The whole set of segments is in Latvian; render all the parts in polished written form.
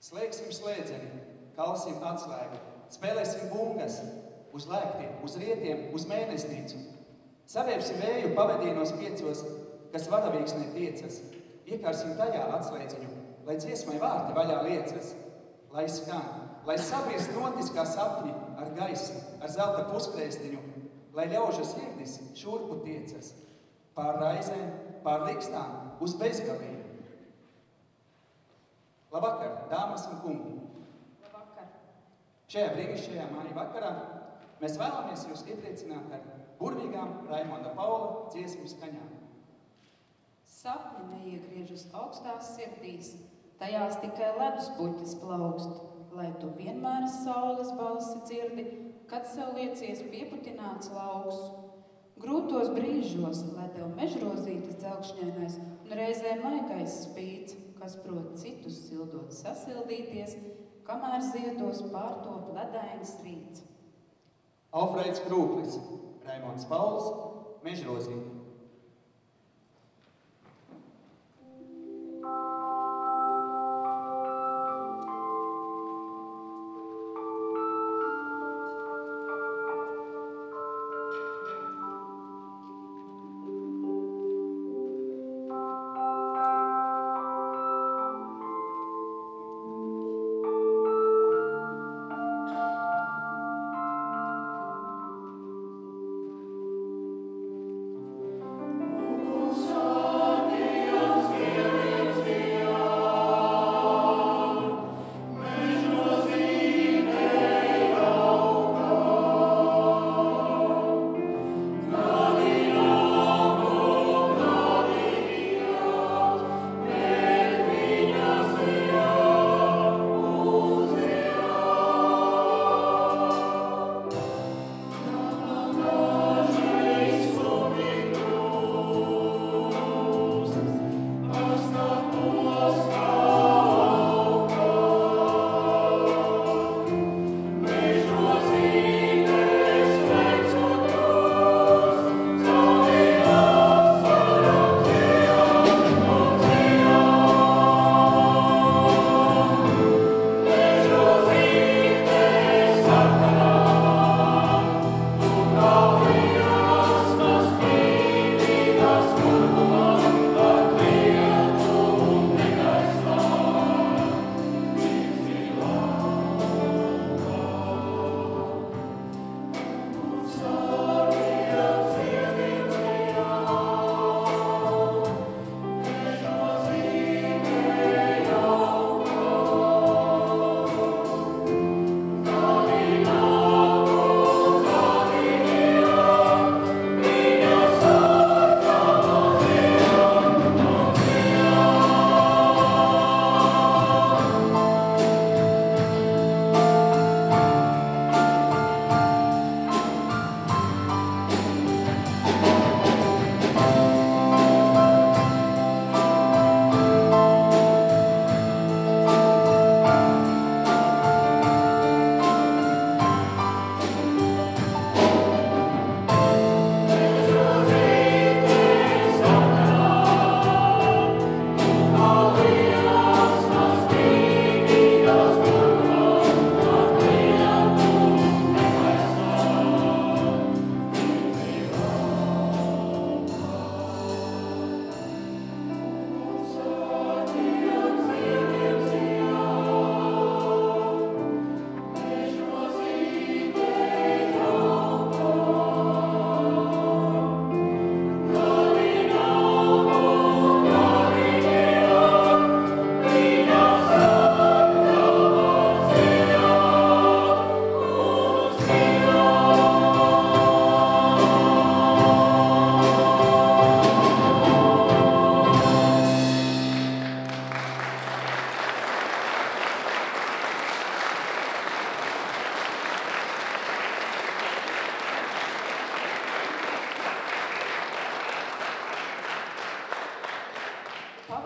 Slēgsim slēdzeni, kalsim atslēgu, spēlēsim bungas, uz lēktiem, uz rietiem, uz mēnesnīcu. Saviepsim vēju pavadienos 5, kas varavīksnē tiecas. Iekārsim tajā atslēdziņu, lai dziesmai vārti vaļā liecas. Lai skan, lai sabirst notis kā sapņi ar gaisu, ar zelta puskrēstiņu, lai ļaužu sirdis šurpu tiecas. Pār raizēm, pār likstām, uz bezgalību. Labvakar, dāmas un kungi! Labvakar! Šajā brīnišķīgajā māju vakarā mēs vēlamies jūs iepriecināt ar burvīgām Raimonda Paula dziesmu skaņām. Sapņi neiegriežas augstās sirdīs, tajās tikai ledus puķis plaukst, lai tu vienmēr saules balsi dzirdi, kad sev liecies pieputināts lauks. Grūtos brīžos, lai tev mežrozītas dzelkšņainais un reizē maigais spīts, kas prot citus sildot sasildīties, kamēr ziedos pārtop ledainis rīts. Alfrēds Krūklis, Raimonds Pauls, Mežrozīte.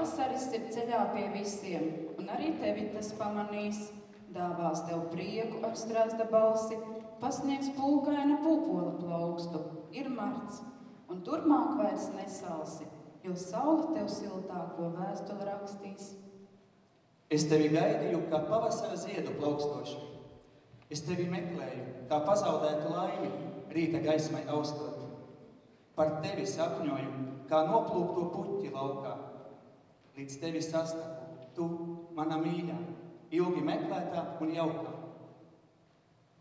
Pavasaris ir ceļā pie visiem, un arī tevi tas pamanīs. Dāvās tev prieku ar strazda balsi, pasniegs pulkaina pupola plaukstu. Ir marts, un turpmāk vairs nesalsi, jo saule tev siltāko vēstuli rakstīs. Es tevi gaidīju, kā pavasara ziedu plaukstošu. Es tevi meklēju, kā pazaudētu laimi, rīta gaismai austot. Par tevi sapņoju, kā noplūkto puķi laukā. Līdz tevi sastapu, tu, mana mīļā, ilgi meklētā un jaukā.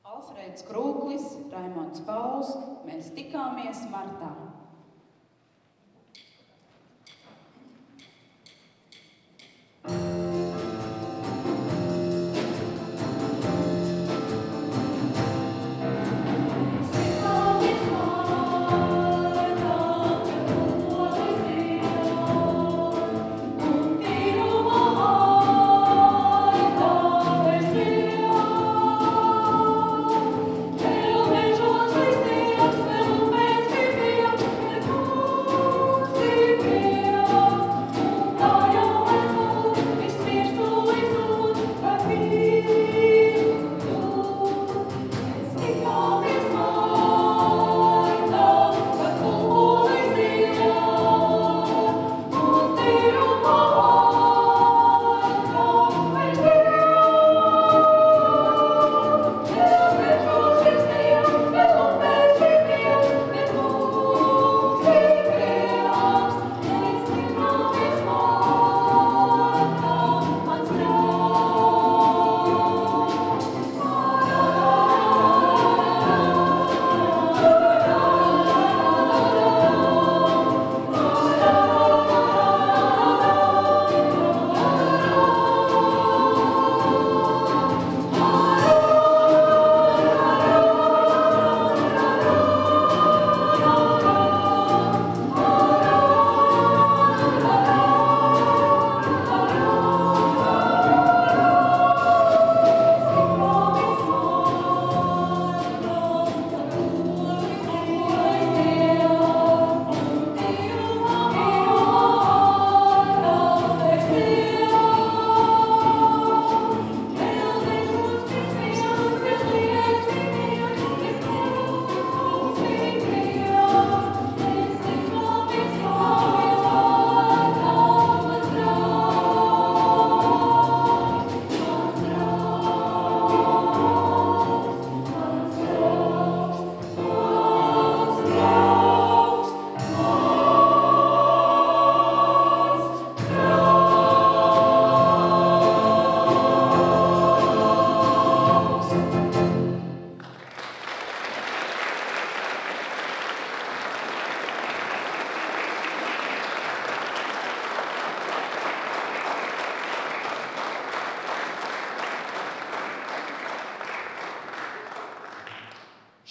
Alfrēds Krūklis, Raimonds Pauls, mēs tikāmies martā.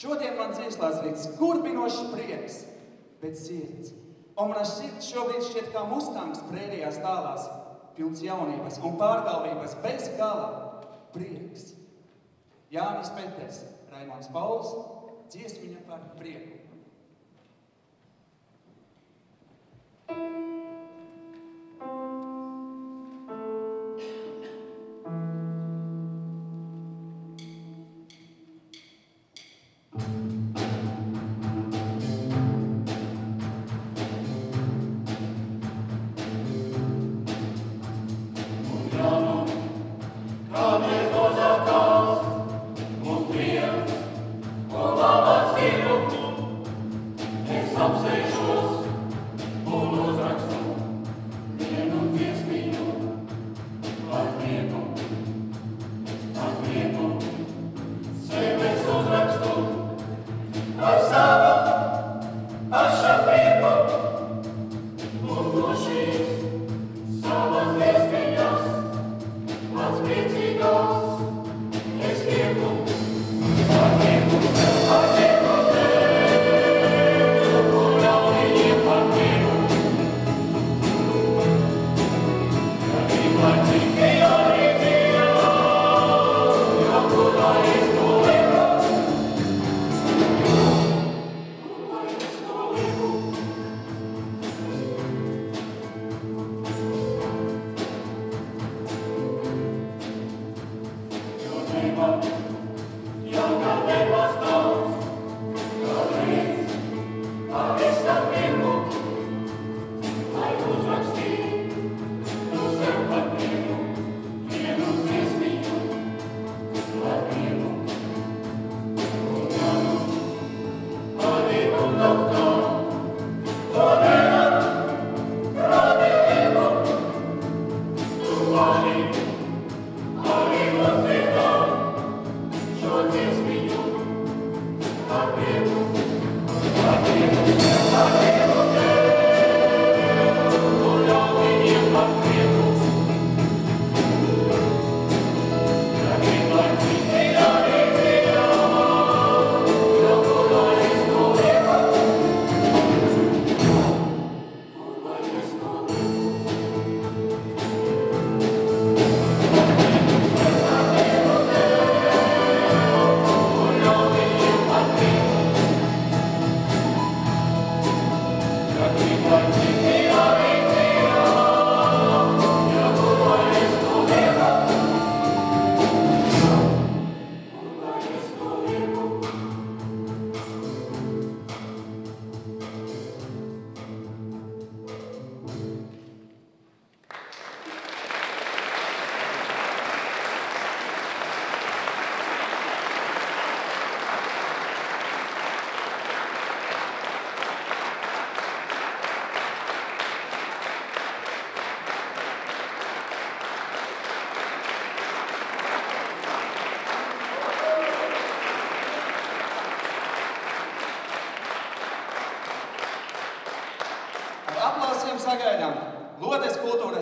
Šodien man dzieslās rīts kurbinošs prieks, bet sirds. Un mana sirds šobrīd šķiet kā mustangs prērijās tālās, pilns jaunības un pārgalvības bez gala prieks. Jānis Peters, Raimonds Pauls, dziesmiņa par prieku. Un prieks, un labas dienu,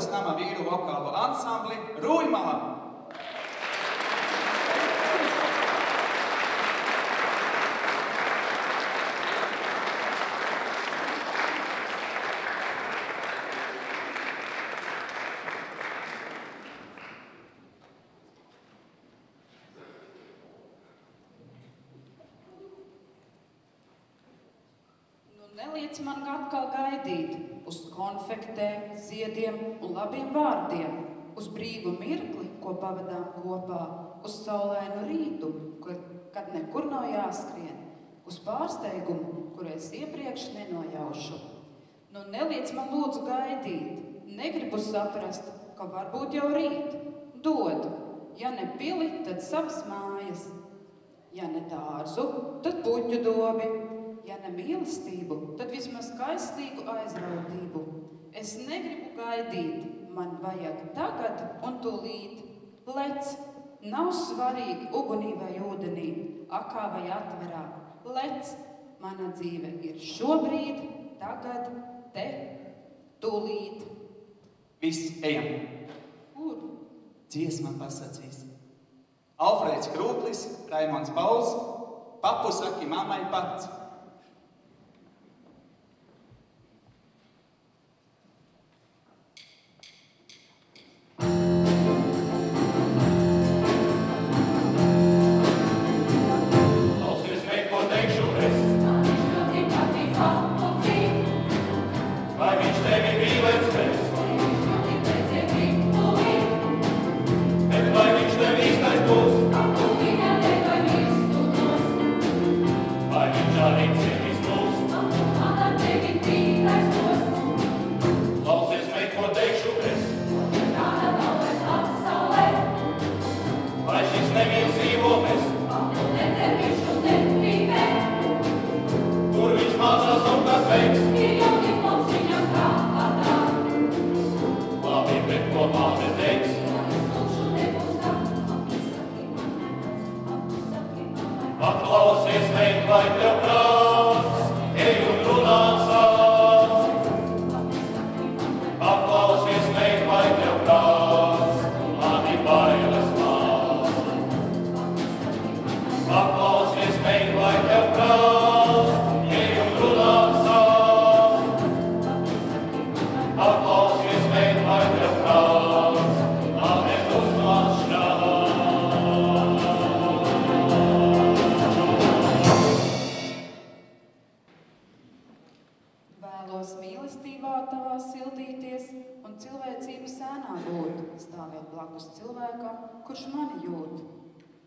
kultūras nama vīru vokālu ansambli Rūjmala. Neliec man atkal gaidīt uz konfektēm, ziediem un labiem vārdiem, uz brīvu mirkli, ko pavadām kopā, uz saulainu rītu, kad nekur nav jāskrien, uz pārsteigumu, kur es iepriekš nenojaušu. Nu neliec man lūdzu gaidīt, negribu saprast, ka varbūt jau rīt. Dod, ja ne pili, tad savas mājas, ja ne dārzu, tad puķu dobi. Ja ne mīlestību, tad vismaz kaistīgu aizrautību. Es negribu gaidīt, man vajag tagad un tūlīt. Lec, nav svarīgi ugunī vai ūdenī, akā vai atverā. Lec, mana dzīve ir šobrīd, tagad, te, tūlīt. Viss, ejam. Kur? Dziesma pasacīs. Alfrēds Krūklis, Raimonds Pauls, papu saki mammai pats.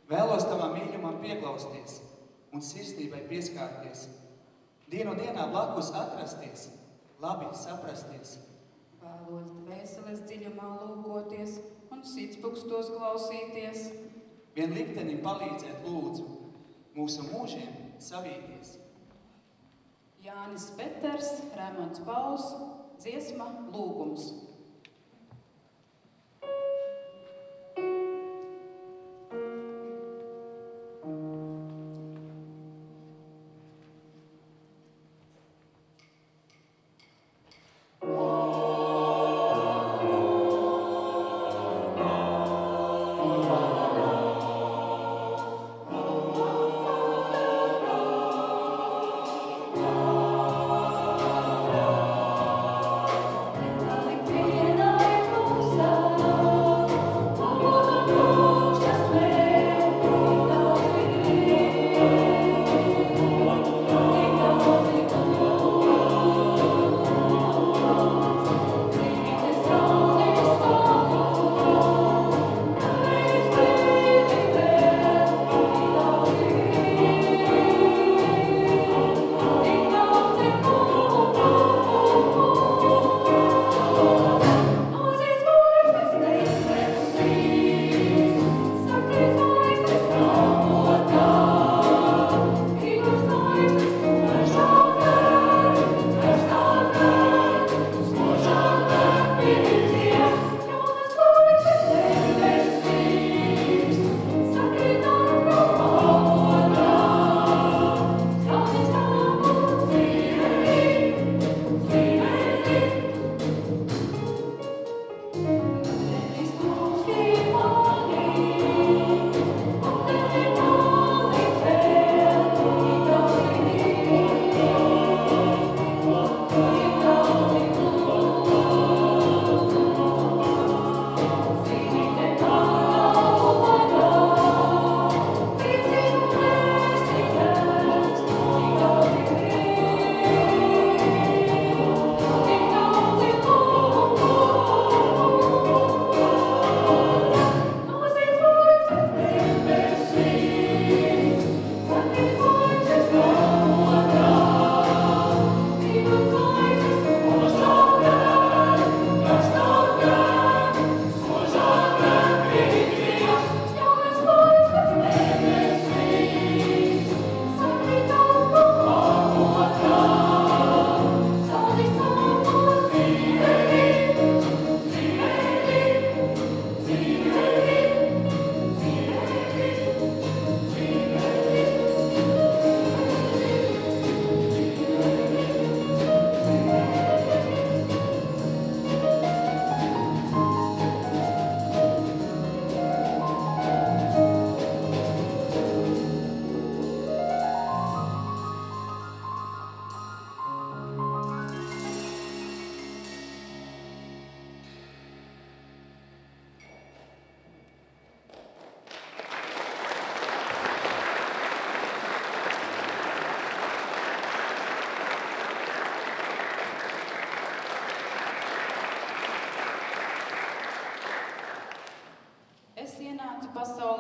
Vēlos tavam mīļumam pieklausties un sirsnībai pieskārties, dienu dienā blakus atrasties, labi saprasties. Vēlos dvēseles dziļumā lūkoties un sirdspukstos klausīties. Vien liktenim palīdzēt lūdzu, mūsu mūžiem savīties. Jānis Peters, Raimonds Pauls, dziesma Lūgums. Thank you.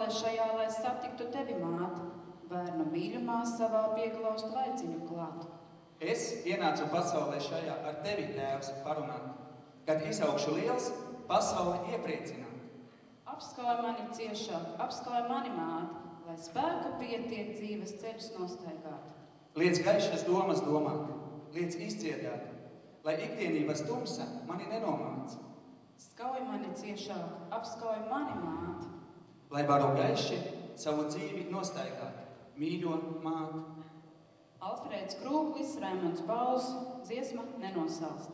pasaulē šajā, lai satiktu tevi, māte, bērnu mīļumā savā pieglaustu laidziņu klāt. Es ienācu pasaulē šajā ar tevi, Tēvs, parunāt. Kad izaugšu liels, pasauli iepriecināt. Apskauj mani ciešāk, apskauj mani, māte, lai spēka pietiek dzīves ceļus nostaigāt. Liec gaišas domas domāt, liec izdziedāt, lai ikdienības tumsa mani nenomāc. Skauj mani ciešāk, apskauj mani, māte, lai varu gaiši savu dzīvi nostaigāt, mīļo māte. Alfrēds Krūklis, Raimonds Pauls, dziesma Nenosalst.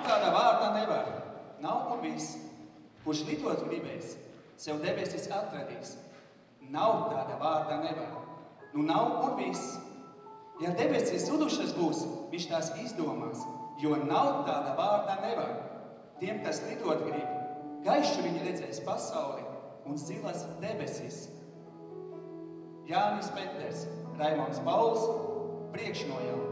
Tādā vārdā nevar. Nav un viss. Kurš lidot gribēs, sev debesis atradīs. Nav tāda vārda nevar. Nu nav un viss. Ja debesis zudušas būs, viņš tās izdomās, jo nav tāda vārda nevar. Tiem, kas lidot grib, gaišu viņi redzēs pasauli un zilas debesis. Jānis Peters, Raimonds Pauls, priekšnojauta.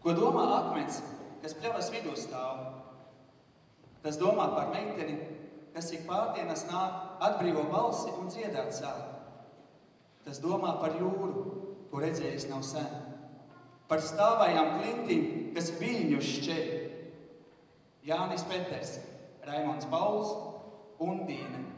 Ko domā akmens, kas pļavas vidū stāv? Tas domā par meiteni, kas ik pārdienas nāk, atbrīvo balsi un dziedāt sāk. Tas domā par jūru, ko redzējis nav sen. Par stāvajām klintīm, kas viļņus šķeļ. Jānis Peters, Raimonds Pauls un Dīne.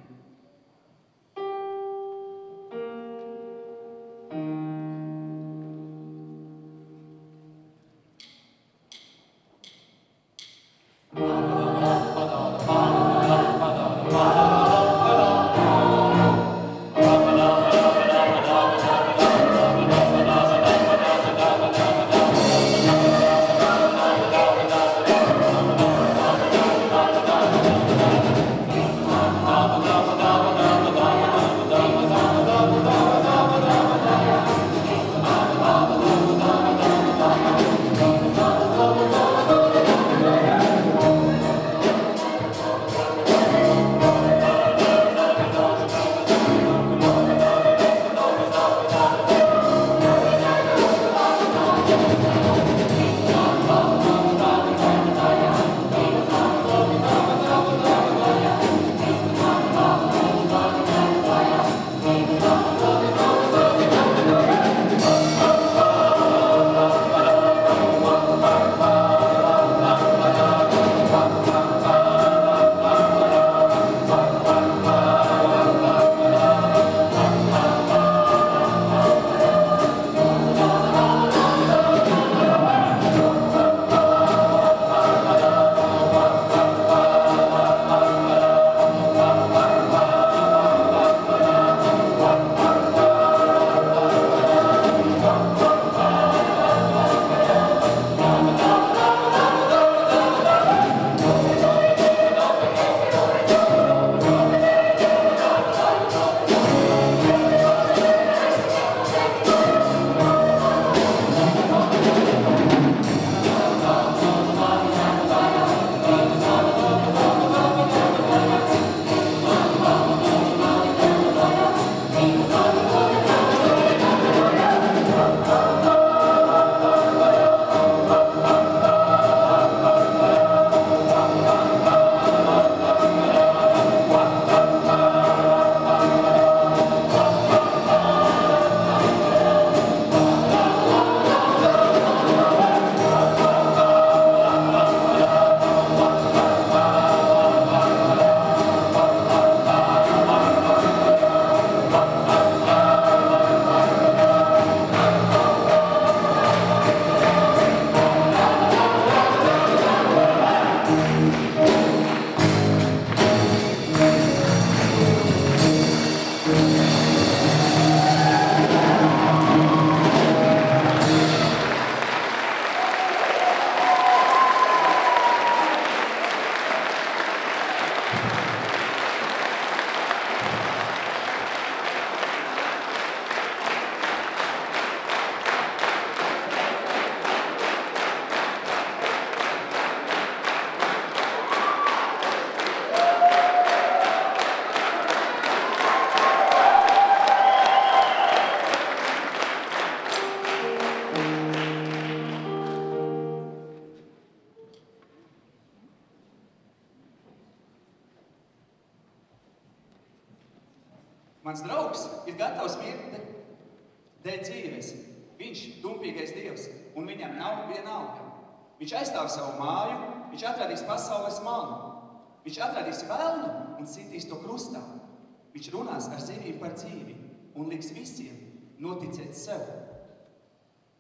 Mans draugs ir gatavs mirt dēļ dzīves. Viņš dumpīgais dievs, un viņam nav vienalga. Viņš aizstāv savu māju, viņš atradīs pasaules malu. Viņš atradīs velnu un sitīs to krustā. Viņš runās ar zivīm par dzīvi un liks visiem noticēt sev.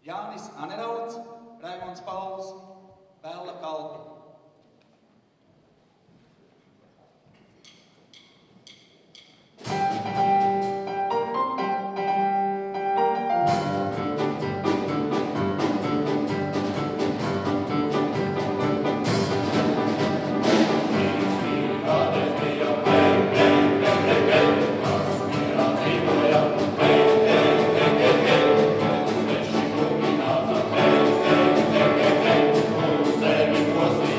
Jānis Anerauds, Raimonds Pauls, Bella Kalpi. Was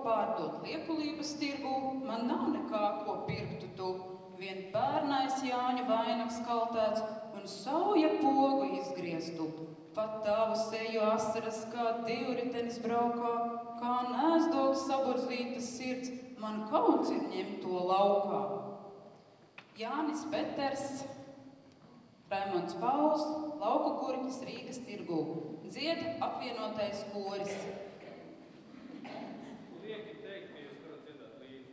pārdot liekulības tirgū, man nav nekā, ko pirktu tu. Vien pērnais Jāņu vainags kaltēts un sauja pogu izgrieztu. Pat tavu seju asaras kā divritenis braukā, kā nēsdogs saburzītas sirds, man kauns ir ņemt to laukā. Jānis Peters, Raimonds Pauls, Lauku kurķis Rīgas tirgū. Dzied apvienotais koris. Lieki teikt, ka jūs varat dziedāt līdzi.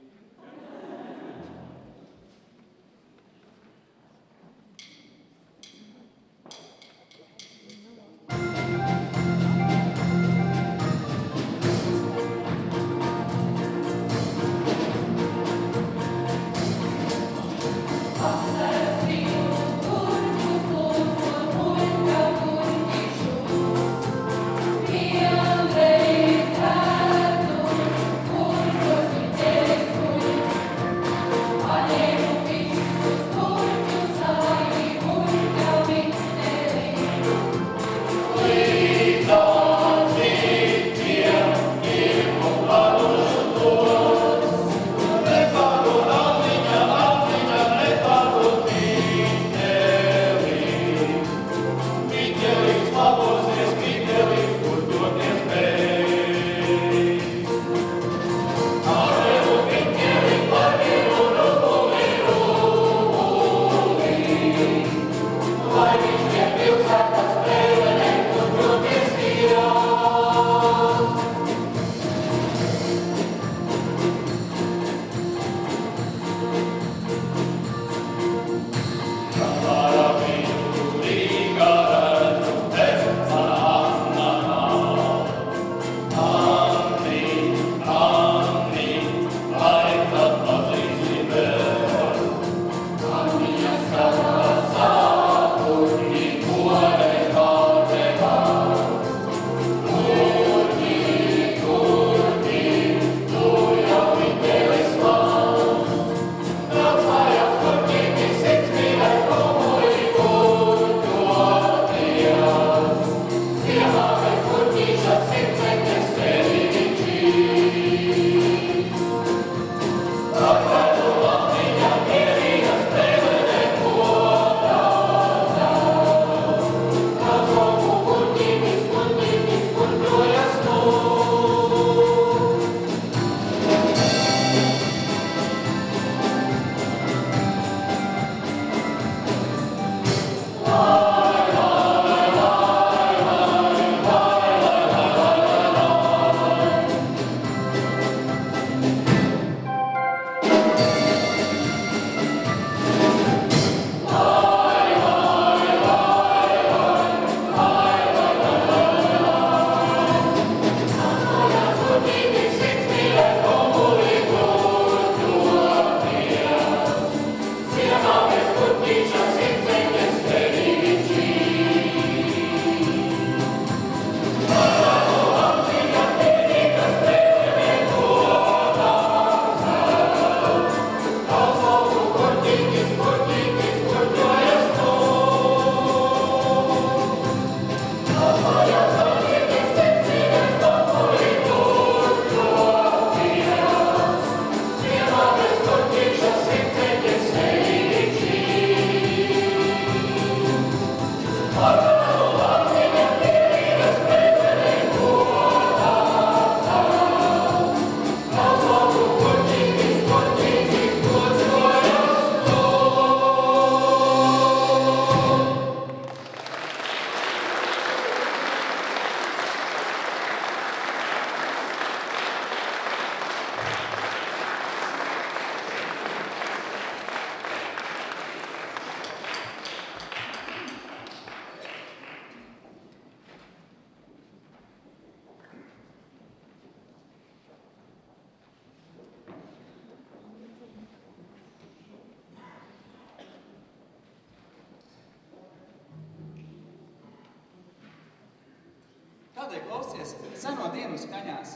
Tādēļ klausies seno dienu skaņās,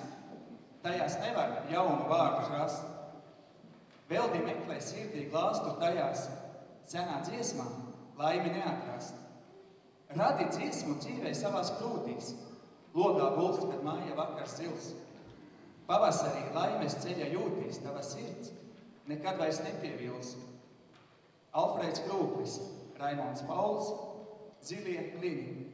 tajās nevar jaunu vārdus rast. Veldi meklē sirdī glāstu tajās, senā dziesmā laimi neatrast. Radi dziesmu dzīvē savās krūtīs, logā gulst, kad māja vakars zils. Pavasarī laimes ceļa jūtīs tava sirds, nekad vairs nepievils. Alfrēds Krūklis, Raimonds Pauls, Zilie Kliņi.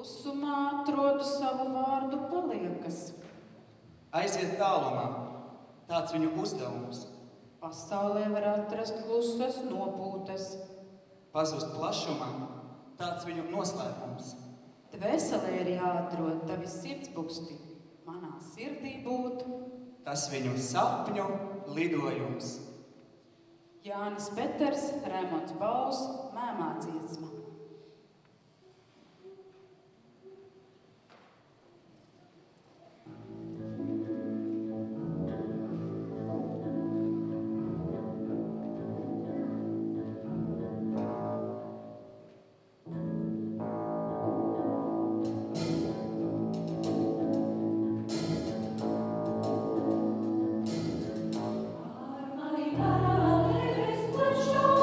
Klusumā atrodu savu vārdu paliekas. Aiziet tālumā, tāds viņu uzdevums. Pasaulē var atrast klusas nopūtas. Pazust plašumā, tāds viņu noslēpums. Dvēselē ir jāatrod tavi sirdsbuksti. Manā sirdī būtu Tas viņu sapņu lidojums. Jānis Peters, Raimonds Pauls, Mēmā dziesma. Ar mani paralēlis plašās,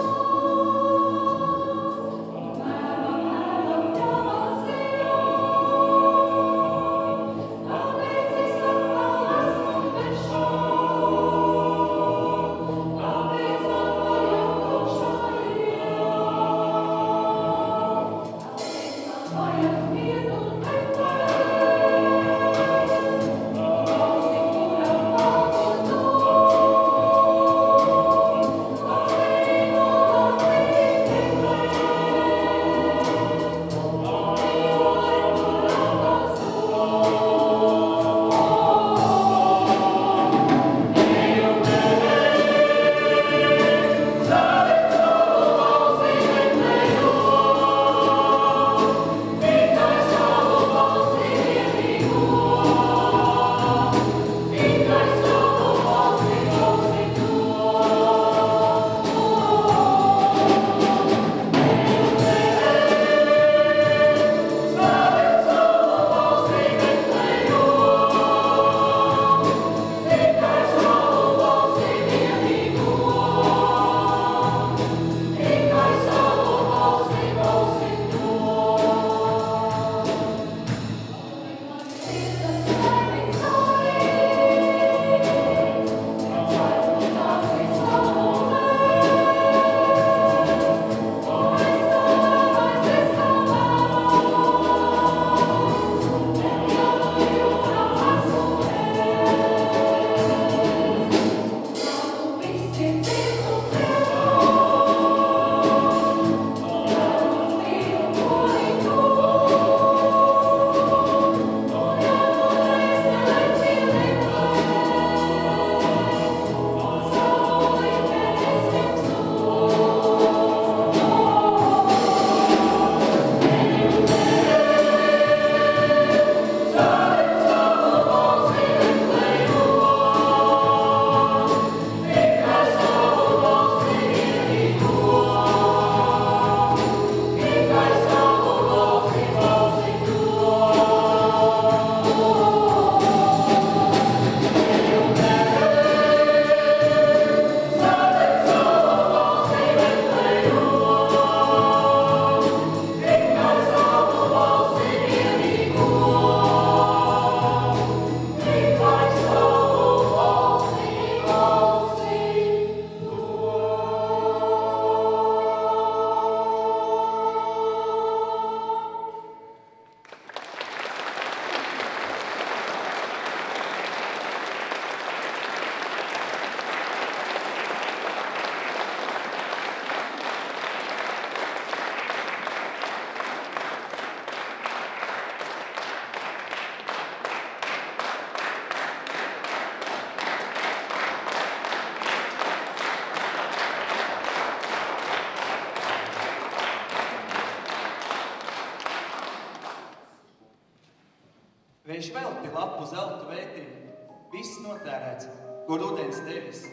uzbūvēts, ko rudens devis.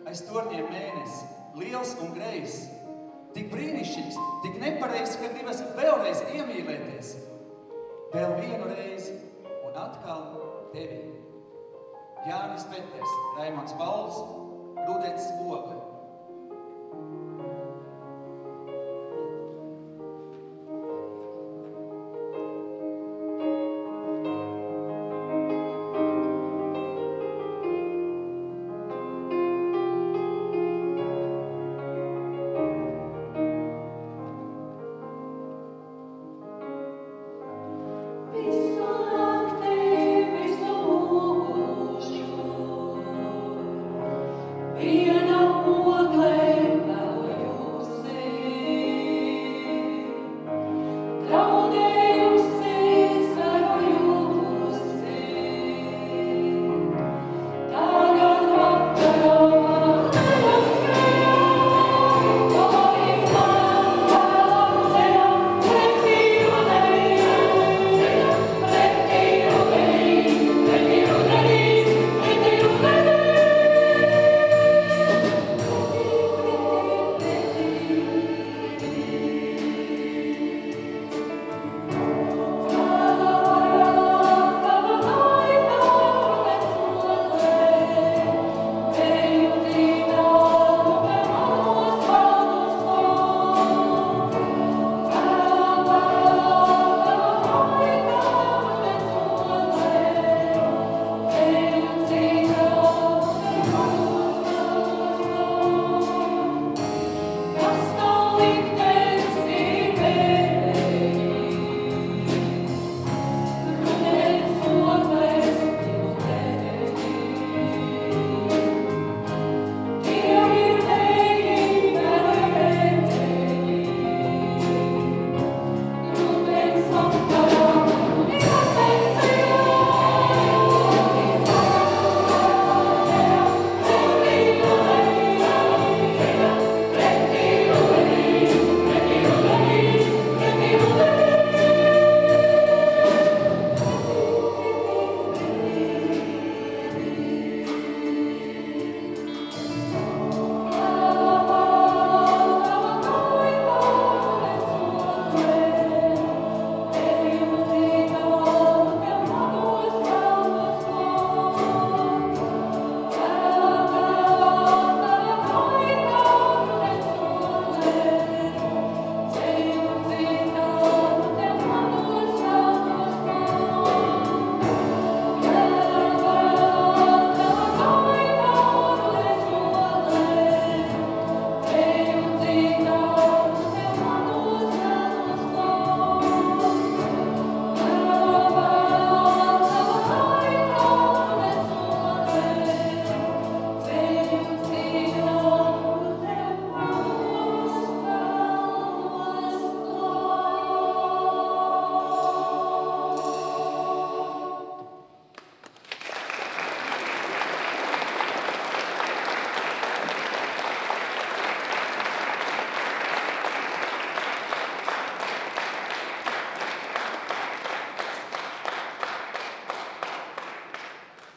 Aiz torņiem mēnesis, liels un grejs, tik brīnišķīgs, tik nepareizs, ka gribas vēlreiz iemīlēties. Vēl vienu reizi un atkal tevi. Jānis Peters, Raimonds Pauls, Rudens ogle.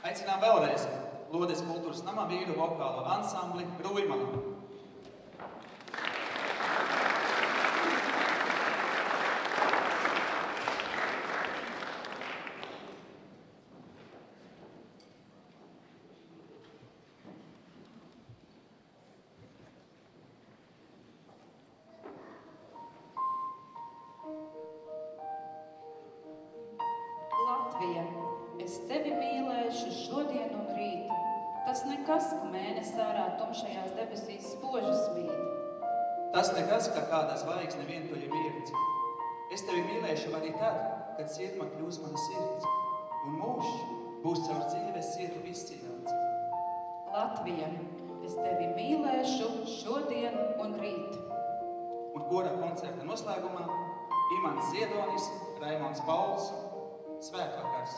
Aicinām vēlreiz Lodes kultūras namā vīru vokālo ansambli Rūjmanu. Latvija, es tevi mīlēšu šodien un rīt. Tas nekas, ka mēnesis ārā tumšajās debesīs spoži spīd. Tas nekas, ka kāda zvaigzne vientuļi mirdz. Es tevi mīlēšu arī tad, kad cietma kļūs mana sirds, un mūžs būs caur dzīves cietu izcīnāts. Latvija, es tevi mīlēšu šodien un rīt. Un kora koncerta noslēgumā Imants Ziedonis, Raimonds Pauls, Svētvakars.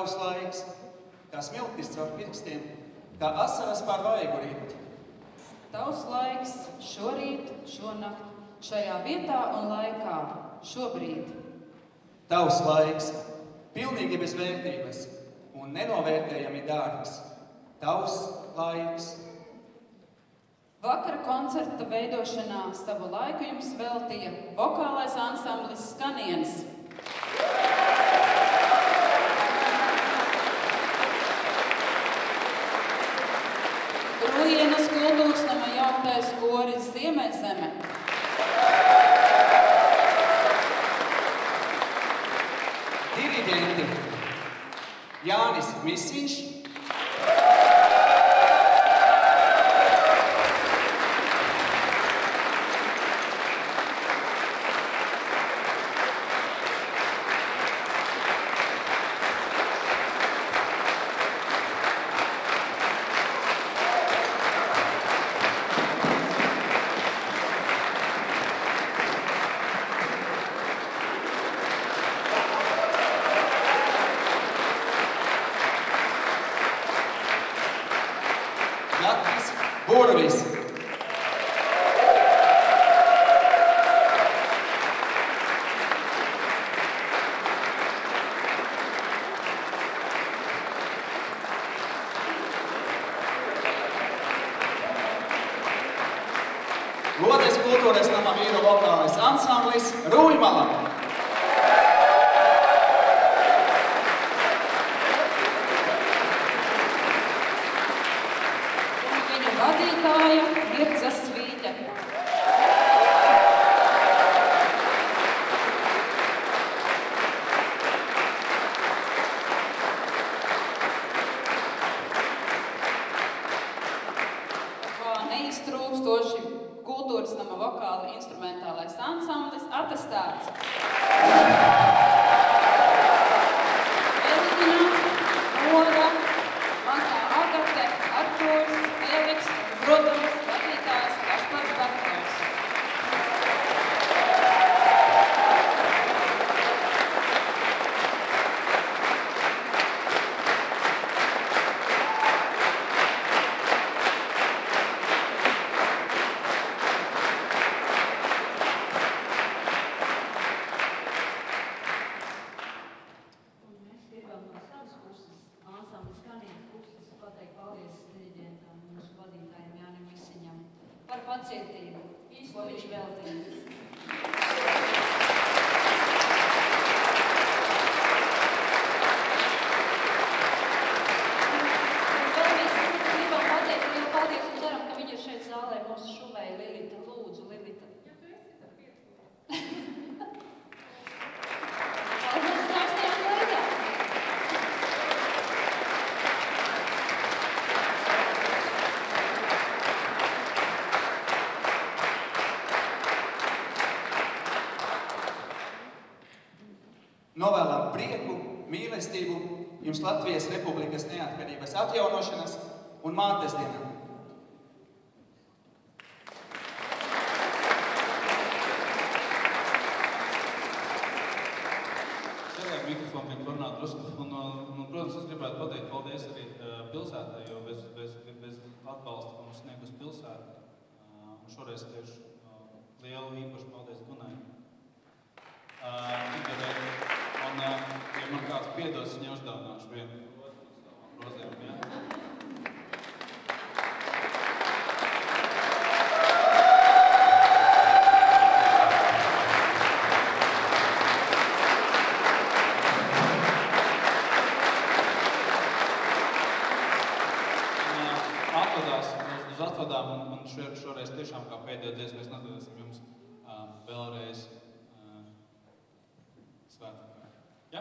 Tavs laiks, kā smiltis caur pirkstiem, kā asaras pār vaigu rit. Tavs laiks šorīt, šonakt, šajā vietā un laikā, šobrīd. Tavs laiks, pilnīgi bez vērtības un nenovērtējami dārgs. Tavs laiks. Vakara koncerta veidošanā savu laiku jums veltīja vokālais ansamblis Skanienes. Rujienas kultūras nama jauktais koris Ziemeļzeme. Diriģenti Jānis Misiņš, Gatis Burvis, Lodes kultūras nama vīru vokālais ansamblis Rūjmala. Vadītāja Mirza Svīķa. Kā neiztrūkstoši kultūras nama vokāla instrumentālais ansamblis Atestāts. Elina, Oda, Mazā Agate, Artūrs, Eliks, protams, vadītājs Kaspars Bartovs. Un mēs gribam no savas puses, ansamblis Skanienes puses, pateikt paldies diriģentam, mūsu vadītājiem Jānim Misiņam par pacietību, ko viņš veltīja. Un vēl mēs gribam pateikt lielu paldies un ceram, ka viņi ir šeit zālē mūsu šuvēja Lilita. Lūdzu, Lilita. Paldies, stāstījām laikā. Novēlam prieku, mīlestību jums Latvijas Republikas neatkarības atjaunošanas un mātes dienā. Sēdēju mikrofonu, tiek runāt drusku, un, protams, es gribētu pateikt paldies arī pilsētai, jo bez atbalsta, ko mums sniegus pilsēta. Un šoreiz tieši lielu īpaši paldies Gunai. Un, ja man kāds piedos, viņai uzdāvināšu vienu grozījumu, jā? Uz atvadām, un šoreiz tiešām kā pēdējo dziesmu mēs nodosim jums vēlreiz svētku. Ja?